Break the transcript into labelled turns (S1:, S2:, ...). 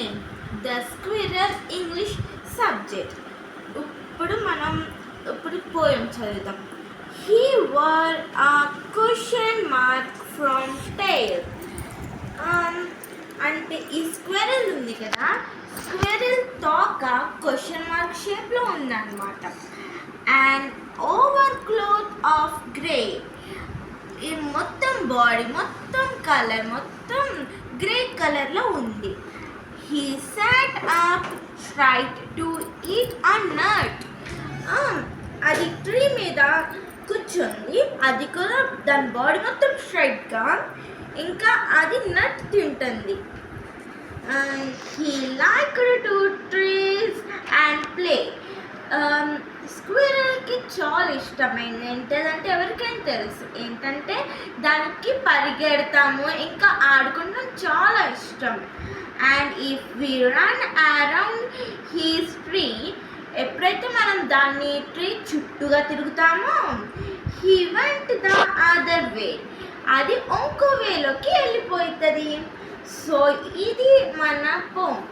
S1: name, The Squirrel English Subject. ఇప్పుడు poem చదువుతాం. He wore a question mark from tail. అంటే ఈ squirrel ఉంది కదా, స్క్వెరల్ తోక క్వశ్చన్ మార్క్ షేప్లో ఉందన్నమాట. And over cloth of grey, ఈ మొత్తం బాడీ మొత్తం కలర్ మొత్తం గ్రే కలర్లో ఉంది. He sat up straight to eat a nut. అది ట్రీ మీద కూర్చుంది, అది కూడా దాని బాడీ మొత్తం స్ట్రైట్గా, ఇంకా అది నట్ తింటుంది. He liked to trees and play. స్క్విరల్కి చాలా ఇష్టమైంది ఏంటంటే, ఎవరికైనా తెలుసు ఏంటంటే దానికి పరిగెడతాము ఇంకా ఆడుకుంటాం చాలా ఇష్టం. And if we run around his tree, ఎప్పుడైతే మనం దాన్ని ట్రీ చుట్టూగా తిరుగుతామో, he went the other way, అది ఇంకో వేలోకి వెళ్ళిపోతుంది. సో ఇది మన పోమ్.